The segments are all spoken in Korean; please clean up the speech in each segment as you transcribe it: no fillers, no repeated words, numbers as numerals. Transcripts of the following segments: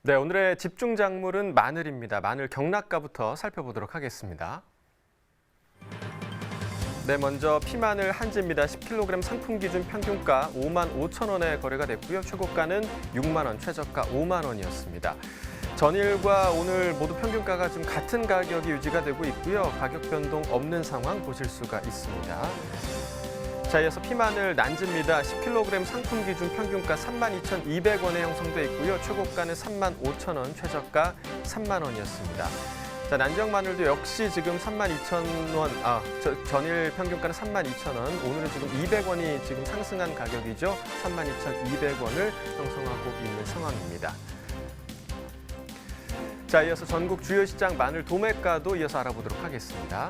네, 오늘의 집중 작물은 마늘입니다. 마늘 경락가부터 살펴보도록 하겠습니다. 네, 먼저 피마늘 한지입니다. 10kg 상품 기준 평균가 55,000원에 거래가 됐고요. 최고가는 6만 원, 최저가 5만 원이었습니다. 전일과 오늘 모두 평균가가 좀 같은 가격이 유지가 되고 있고요. 가격 변동 없는 상황 보실 수가 있습니다. 자, 이어서 피마늘 난지입니다. 10kg 상품 기준 평균가 32,200원에 형성돼 있고요. 최고가는 35,000원, 최저가 3만 원이었습니다. 자, 난지형 마늘도 역시 지금 32,000원, 전일 평균가는 32,000원, 오늘은 지금 200원이 지금 상승한 가격이죠. 32,200원을 형성하고 있는 상황입니다. 자, 이어서 전국 주요 시장 마늘 도매가도 이어서 알아보도록 하겠습니다.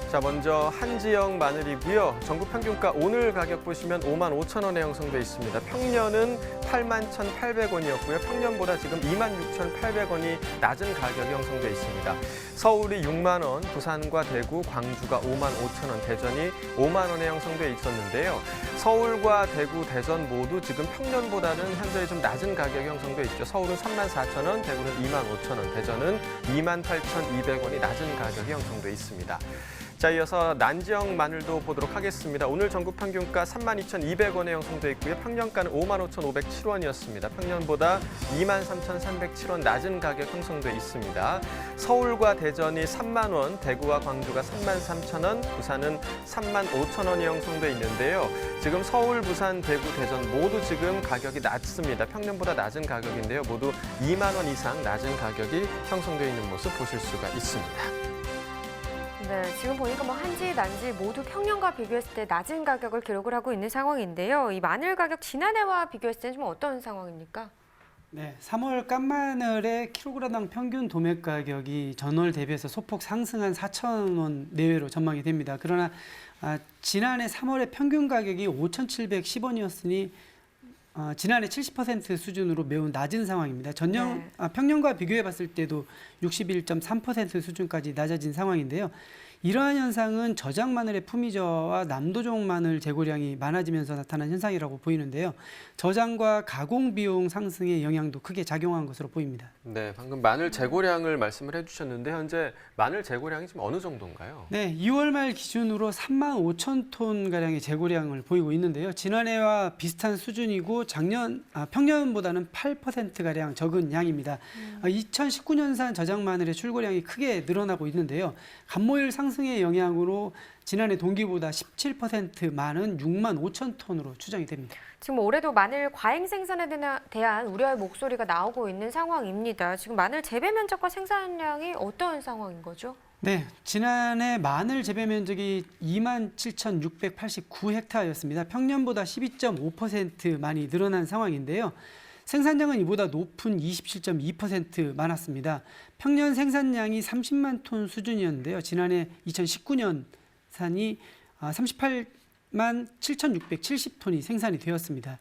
자, 먼저 한지형 마늘이고요. 전국 평균가 오늘 가격 보시면 55,000원에 형성돼 있습니다. 평년은 81,800원이었고요. 평년보다 지금 26,800원이 낮은 가격이 형성돼 있습니다. 서울이 6만 원, 부산과 대구, 광주가 55,000원, 대전이 5만 원에 형성돼 있었는데요. 서울과 대구, 대전 모두 지금 평년보다는 현재 좀 낮은 가격이 형성돼 있죠. 서울은 34,000원, 대구는 25,000원, 대전은 28,200원이 낮은 가격이 형성돼 있습니다. 자, 이어서 난지형 마늘도 보도록 하겠습니다. 오늘 전국 평균가 32,200원에 형성돼 있고요. 평년가는 55,507원이었습니다. 평년보다 23,307원 낮은 가격 형성돼 있습니다. 서울과 대전이 3만 원, 대구와 광주가 33,000원, 부산은 35,000원이 형성돼 있는데요. 지금 서울, 부산, 대구, 대전 모두 지금 가격이 낮습니다. 평년보다 낮은 가격인데요. 모두 2만 원 이상 낮은 가격이 형성돼 있는 모습 보실 수가 있습니다. 네, 지금 보니까 한지, 난지 모두 평년과 비교했을 때 낮은 가격을 기록을 하고 있는 상황인데요. 이 마늘 가격 지난해와 비교했을 때는 좀 어떤 상황입니까? 네, 3월 깐마늘의 킬로그램당 평균 도매 가격이 전월 대비해서 소폭 상승한 4,000원 내외로 전망이 됩니다. 그러나 지난해 3월의 평균 가격이 5,710원이었으니 지난해 70% 수준으로 매우 낮은 상황입니다. 평년과 비교해 봤을 때도 61.3% 수준까지 낮아진 상황인데요. 이러한 현상은 저장 마늘의 품위저하와 남도종 마늘 재고량이 많아지면서 나타난 현상이라고 보이는데요. 저장과 가공 비용 상승의 영향도 크게 작용한 것으로 보입니다. 네, 방금 마늘 재고량을 말씀을 해주셨는데 현재 마늘 재고량이 지금 어느 정도인가요? 네, 2월 말 기준으로 35,000톤 가량의 재고량을 보이고 있는데요. 지난해와 비슷한 수준이고 평년보다는 8% 가량 적은 양입니다. 2019년산 저장 마늘의 출고량이 크게 늘어나고 있는데요. 감모일 상승의 영향으로 지난해 동기보다 17% 많은 6만 5천 톤으로 추정이 됩니다. 지금 올해도 마늘 과잉 생산에 대한 우려의 목소리가 나오고 있는 상황입니다. 지금 마늘 재배 면적과 생산량이 어떤 상황인 거죠? 네, 지난해 마늘 재배 면적이 27,689헥타였습니다. 평년보다 12.5% 많이 늘어난 상황인데요. 생산량은 이보다 높은 27.2% 많았습니다. 평년 생산량이 30만 톤 수준이었는데요. 지난해 2019년 산이 38만 7,670톤이 생산이 되었습니다.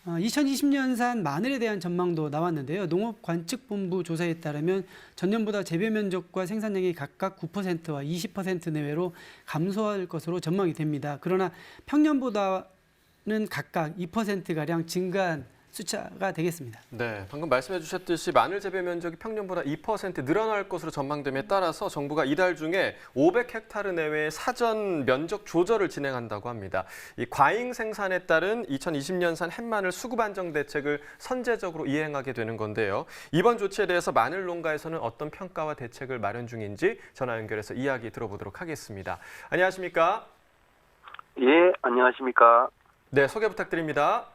2020년산 마늘에 대한 전망도 나왔는데요. 농업관측본부 조사에 따르면 전년보다 재배 면적과 생산량이 각각 9%와 20% 내외로 감소할 것으로 전망이 됩니다. 그러나 평년보다는 각각 2%가량 증가한 숫자가 되겠습니다. 네, 방금 말씀해 주셨듯이 마늘 재배 면적이 평년보다 2% 늘어날 것으로 전망됨에 따라서 정부가 이달 중에 500헥타르 내외의 사전 면적 조절을 진행한다고 합니다. 이 과잉 생산에 따른 2020년산 햇마늘 수급 안정 대책을 선제적으로 이행하게 되는 건데요. 이번 조치에 대해서 마늘 농가에서는 어떤 평가와 대책을 마련 중인지 전화 연결해서 이야기 들어보도록 하겠습니다. 안녕하십니까? 예, 안녕하십니까? 네, 소개 부탁드립니다.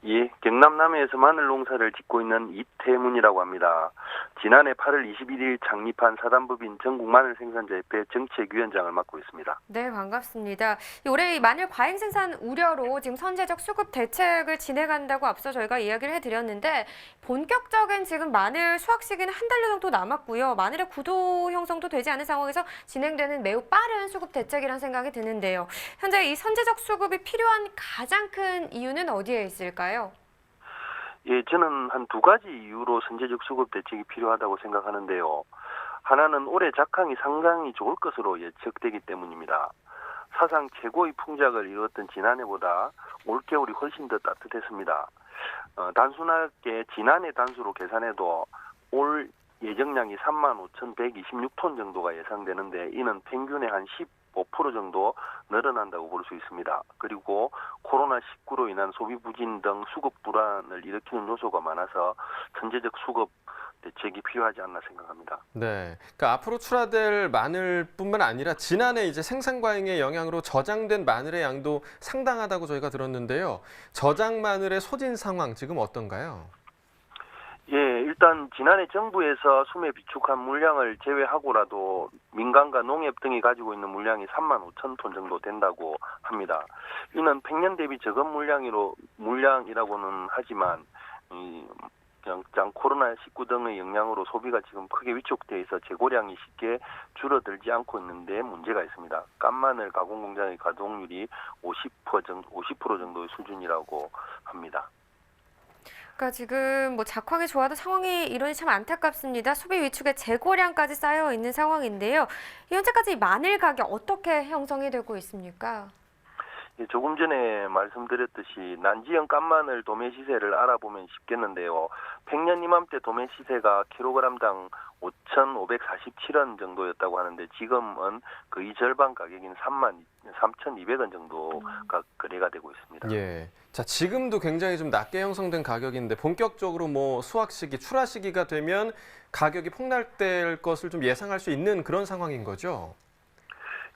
예, 경남 남해에서 마늘 농사를 짓고 있는 이태문이라고 합니다. 지난해 8월 21일 창립한 사단법인 전국마늘생산자협회 정책위원장을 맡고 있습니다. 네, 반갑습니다. 올해 마늘 과잉 생산 우려로 지금 선제적 수급 대책을 진행한다고 앞서 저희가 이야기를 해드렸는데 본격적인 지금 마늘 수확 시기는 한 달여 정도 남았고요. 마늘의 구도 형성도 되지 않은 상황에서 진행되는 매우 빠른 수급 대책이라는 생각이 드는데요. 현재 이 선제적 수급이 필요한 가장 큰 이유는 어디에 있을까요? 예, 저는 한 두 가지 이유로 선제적 수급 대책이 필요하다고 생각하는데요. 하나는 올해 작황이 상당히 좋을 것으로 예측되기 때문입니다. 사상 최고의 풍작을 이루었던 지난해보다 올겨울이 훨씬 더 따뜻했습니다. 단순하게 지난해 단수로 계산해도 올 예정량이 35,126톤 정도가 예상되는데 이는 평균의 한 15% 정도 늘어난다고 볼 수 있습니다. 그리고 코로나19로 인한 소비 부진 등 수급 불안을 일으키는 요소가 많아서 선제적 수급 대책이 필요하지 않나 생각합니다. 네, 그러니까 앞으로 출하될 마늘뿐만 아니라 지난해 이제 생산 과잉의 영향으로 저장된 마늘의 양도 상당하다고 저희가 들었는데요. 저장 마늘의 소진 상황 지금 어떤가요? 예, 일단 지난해 정부에서 수매 비축한 물량을 제외하고라도 민간과 농협 등이 가지고 있는 물량이 35,000톤 정도 된다고 합니다. 이는 평년 대비 적은 물량이라고는 하지만 코로나19 등의 영향으로 소비가 지금 크게 위축돼 있어 재고량이 쉽게 줄어들지 않고 있는데 문제가 있습니다. 깐마늘 가공 공장의 가동률이 50% 정도의 수준이라고 합니다. 그러니까 지금 뭐 작황이 좋아도 상황이 이러니 참 안타깝습니다. 소비 위축에 재고량까지 쌓여 있는 상황인데요. 현재까지 마늘 가격 어떻게 형성이 되고 있습니까? 예, 조금 전에 말씀드렸듯이 난지형 깐마늘 도매 시세를 알아보면 쉽겠는데요. 평년 이맘때 도매 시세가 킬로그램당 5,547원 정도였다고 하는데 지금은 거의 절반 가격인 33,200원 정도가 거래가 되고 있습니다. 예. 자, 지금도 굉장히 좀 낮게 형성된 가격인데 본격적으로 뭐 수확 시기, 출하 시기가 되면 가격이 폭락될 것을 좀 예상할 수 있는 그런 상황인 거죠?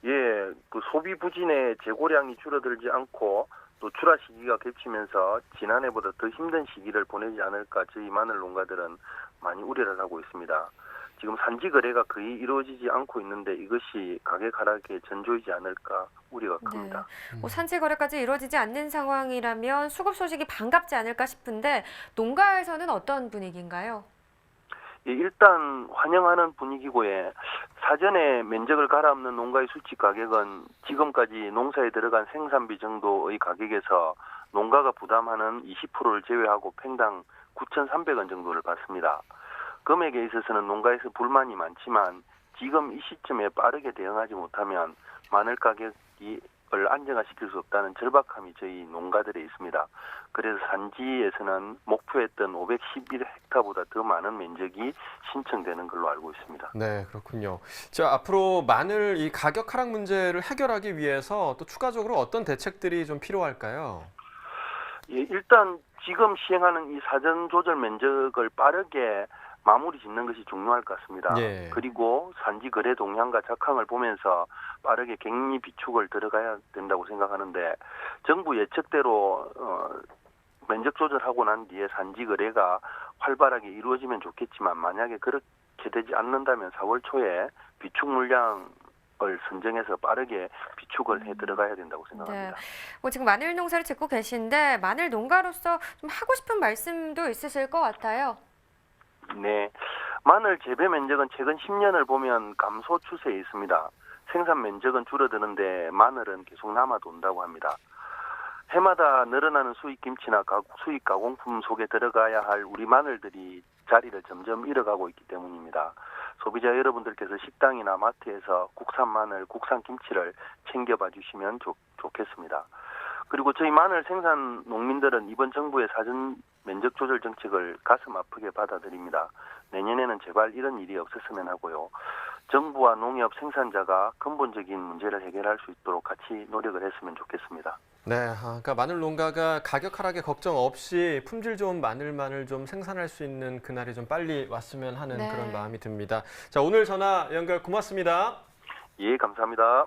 예, 그 소비 부진에 재고량이 줄어들지 않고 또 출하 시기가 겹치면서 지난해보다 더 힘든 시기를 보내지 않을까 저희 마늘 농가들은 많이 우려를 하고 있습니다. 지금 산지 거래가 거의 이루어지지 않고 있는데 이것이 가격 하락의 전조이지 않을까 우려가 큽니다. 네. 뭐 산지 거래까지 이루어지지 않는 상황이라면 수급 소식이 반갑지 않을까 싶은데 농가에서는 어떤 분위기인가요? 예, 일단 환영하는 분위기고요. 사전에 면적을 갈아엎는 농가의 수치 가격은 지금까지 농사에 들어간 생산비 정도의 가격에서 농가가 부담하는 20%를 제외하고 팽당 9,300원 정도를 받습니다. 금액에 있어서는 농가에서 불만이 많지만 지금 이 시점에 빠르게 대응하지 못하면 마늘 가격을 안정화시킬 수 없다는 절박함이 저희 농가들에 있습니다. 그래서 산지에서는 목표했던 511헥타보다 더 많은 면적이 신청되는 걸로 알고 있습니다. 네, 그렇군요. 자, 앞으로 마늘 이 가격 하락 문제를 해결하기 위해서 또 추가적으로 어떤 대책들이 좀 필요할까요? 예, 일단 지금 시행하는 이 사전 조절 면적을 빠르게 마무리 짓는 것이 중요할 것 같습니다. 예. 그리고 산지 거래 동향과 작황을 보면서 빠르게 갱리 비축을 들어가야 된다고 생각하는데 정부 예측대로 면적 조절하고 난 뒤에 산지 거래가 활발하게 이루어지면 좋겠지만 만약에 그렇게 되지 않는다면 4월 초에 비축 물량을 선정해서 빠르게 비축을 해 들어가야 된다고 생각합니다. 네. 뭐 지금 마늘 농사를 짓고 계신데 마늘 농가로서 좀 하고 싶은 말씀도 있으실 것 같아요. 네, 마늘 재배 면적은 최근 10년을 보면 감소 추세에 있습니다. 생산 면적은 줄어드는데 마늘은 계속 남아돈다고 합니다. 해마다 늘어나는 수입 김치나 수입 가공품 속에 들어가야 할 우리 마늘들이 자리를 점점 잃어가고 있기 때문입니다. 소비자 여러분들께서 식당이나 마트에서 국산 마늘, 국산 김치를 챙겨봐 주시면 좋겠습니다. 그리고 저희 마늘 생산 농민들은 이번 정부의 사전 면적 조절 정책을 가슴 아프게 받아들입니다. 내년에는 제발 이런 일이 없었으면 하고요. 정부와 농협 생산자가 근본적인 문제를 해결할 수 있도록 같이 노력을 했으면 좋겠습니다. 네, 그러니까 마늘 농가가 가격 하락에 걱정 없이 품질 좋은 마늘만을 좀 생산할 수 있는 그날이 좀 빨리 왔으면 하는 네. 그런 마음이 듭니다. 자, 오늘 전화 연결 고맙습니다. 예, 감사합니다.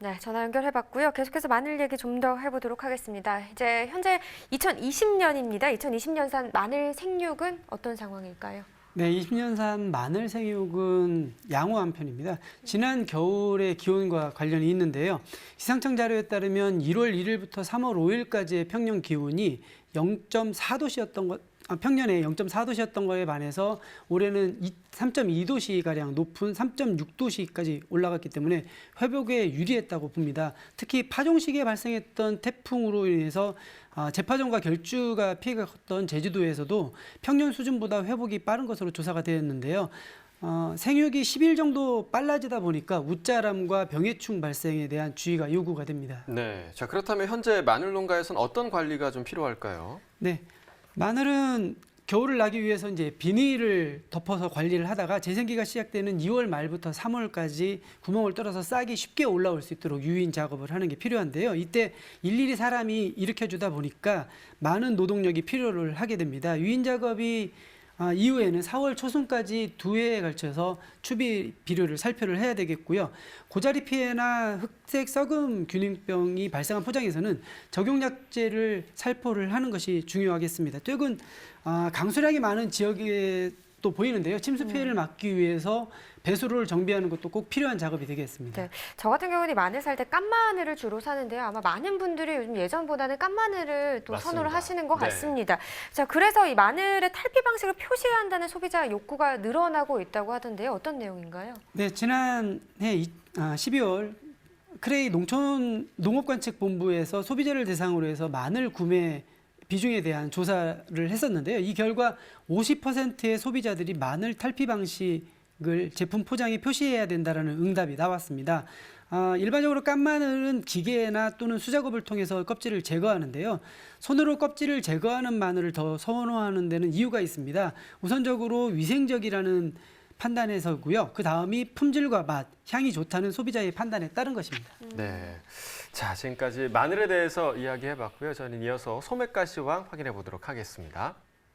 네, 전화 연결해봤고요. 계속해서 마늘 얘기 좀 더 해보도록 하겠습니다. 이제 현재 2020년입니다. 2020년산 마늘 생육은 어떤 상황일까요? 네, 20년산 마늘 생육은 양호한 편입니다. 지난 겨울의 기온과 관련이 있는데요. 기상청 자료에 따르면 1월 1일부터 3월 5일까지의 평년 기온이 0.4도씨였던 평년에 0.4도씨였던 거에 반해서 올해는 3.2도씨가량 높은 3.6도씨까지 올라갔기 때문에 회복에 유리했다고 봅니다. 특히 파종 시기에 발생했던 태풍으로 인해서 재파종과 결주가 피해가 컸던 제주도에서도 평년 수준보다 회복이 빠른 것으로 조사가 되었는데요. 생육이 10일 정도 빨라지다 보니까 웃자람과 병해충 발생에 대한 주의가 요구가 됩니다. 네. 자, 그렇다면 현재 마늘 농가에서는 어떤 관리가 좀 필요할까요? 네, 마늘은 겨울을 나기 위해서 이제 비닐을 덮어서 관리를 하다가 재생기가 시작되는 2월 말부터 3월까지 구멍을 뚫어서 싹이 쉽게 올라올 수 있도록 유인 작업을 하는 게 필요한데요. 이때 일일이 사람이 일으켜주다 보니까 많은 노동력이 필요를 하게 됩니다. 유인 작업이 이후에는 4월 초순까지 2회에 걸쳐서 추비 비료를 살펴를 해야 되겠고요. 고자리 피해나 흑색 썩음 균형병이 발생한 포장에서는 적용약제를 살포를 하는 것이 중요하겠습니다. 최근 강수량이 많은 지역에 또 보이는데요. 침수 피해를 막기 위해서 배수로를 정비하는 것도 꼭 필요한 작업이 되겠습니다. 네, 저 같은 경우는 마늘 살 때 깐마늘을 주로 사는데요. 아마 많은 분들이 요즘 예전보다는 깐마늘을 또 맞습니다. 선호를 하시는 것 네. 같습니다. 자, 그래서 이 마늘의 탈피 방식을 표시해야 한다는 소비자 욕구가 늘어나고 있다고 하던데요. 어떤 내용인가요? 네, 지난해 12월 크레이 농업관측본부에서 소비자를 대상으로 해서 마늘 구매 비중에 대한 조사를 했었는데요. 이 결과 50%의 소비자들이 마늘 탈피 방식을 제품 포장에 표시해야 된다는 응답이 나왔습니다. 일반적으로 깐 마늘은 기계나 또는 수작업을 통해서 껍질을 제거하는데요. 손으로 껍질을 제거하는 마늘을 더 선호하는 데는 이유가 있습니다. 우선적으로 위생적이라는 판단에서고요. 그 다음이 품질과 맛, 향이 좋다는 소비자의 판단에 따른 것입니다. 네. 자, 지금까지 마늘에 대해서 이야기해봤고요. 저는 이어서 소매가시황 확인해 보도록 하겠습니다.